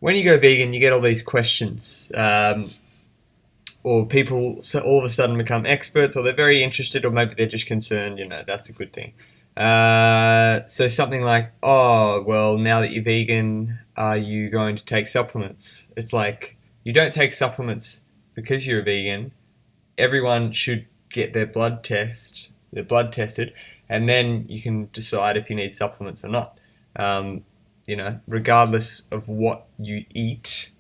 when you go vegan, you get all these questions, or people all of a sudden become experts, or they're very interested, or maybe they're just concerned. That's a good thing. So something like, oh, well, now that you're vegan, are you going to take supplements? It's like, you don't take supplements because you're a vegan. Everyone should get their blood tested, and then you can decide if you need supplements or not. Regardless of what you eat,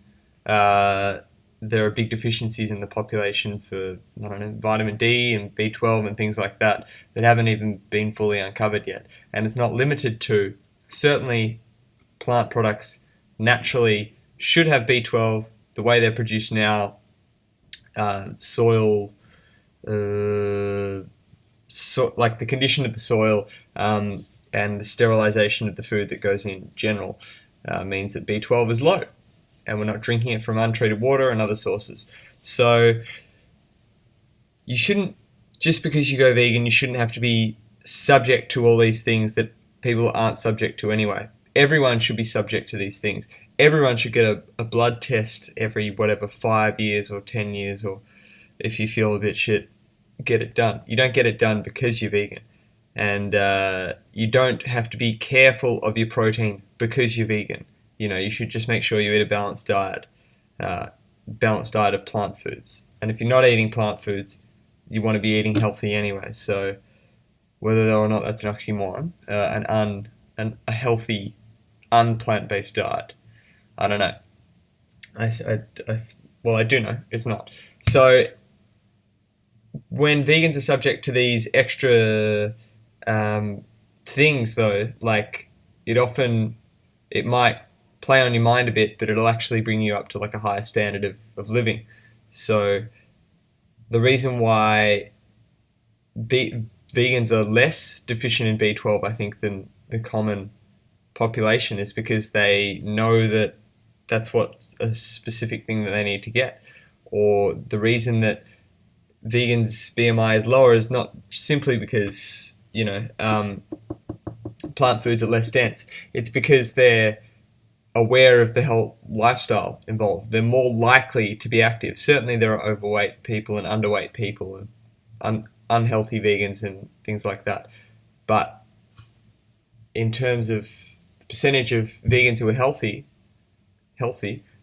there are big deficiencies in the population for, I don't know, vitamin D and B12 and things like that haven't even been fully uncovered yet. And it's not limited to, certainly plant products naturally should have B12 the way they're produced now. Soil, like the condition of the soil, and the sterilization of the food that goes in general, means that B12 is low, and we're not drinking it from untreated water and other sources. So you shouldn't, just because you go vegan, you shouldn't have to be subject to all these things that people aren't subject to anyway. Everyone should be subject to these things. Everyone should get a blood test every, 5 years or 10 years, or if you feel a bit shit, get it done. You don't get it done because you're vegan. And you don't have to be careful of your protein because you're vegan. You should just make sure you eat a balanced diet of plant foods. And if you're not eating plant foods, you want to be eating healthy anyway. So whether or not that's an oxymoron, a healthy, unplant-based diet, I don't know. Well, I do know it's not. So when vegans are subject to these extra things, though, like it might play on your mind a bit, but it'll actually bring you up to like a higher standard of living. So the reason why vegans are less deficient in B12, I think, than the common population is because they know that that's what a specific thing that they need to get. Or the reason that vegans' BMI is lower is not simply because, plant foods are less dense. It's because they're aware of the health lifestyle involved. They're more likely to be active. Certainly there are overweight people and underweight people and unhealthy vegans and things like that. But in terms of the percentage of vegans who are healthy,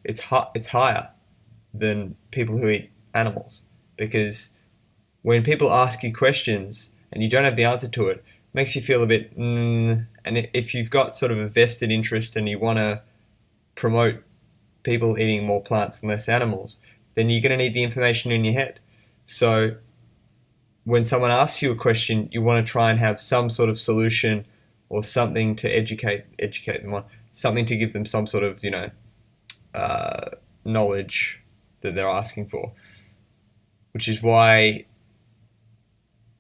it's higher than people who eat animals. Because when people ask you questions and you don't have the answer to it, it makes you feel a bit, and if you've got sort of a vested interest and you want to promote people eating more plants and less animals, then you're going to need the information in your head. So when someone asks you a question, you want to try and have some sort of solution or something to educate them on, something to give them some sort of, knowledge that they're asking for. Which is why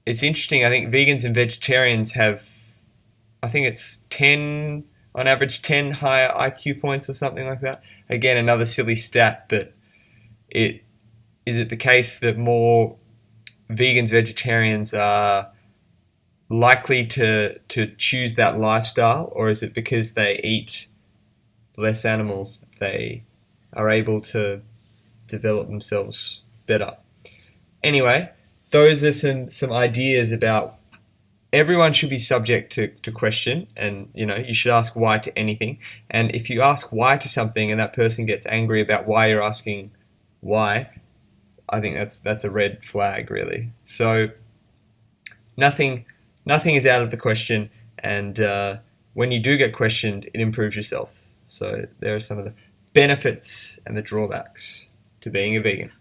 it's interesting. I think vegans and vegetarians have, I think it's 10, on average, 10 higher IQ points or something like that. Again, another silly stat, but is it the case that more vegans, vegetarians are likely to choose that lifestyle, or is it because they eat less animals that they are able to develop themselves better? Anyway, those are some ideas about everyone should be subject to question, and you should ask why to anything. And if you ask why to something and that person gets angry about why you're asking why, I think that's a red flag, really. So nothing is out of the question, and when you do get questioned, it improves yourself. So there are some of the benefits and the drawbacks to being a vegan.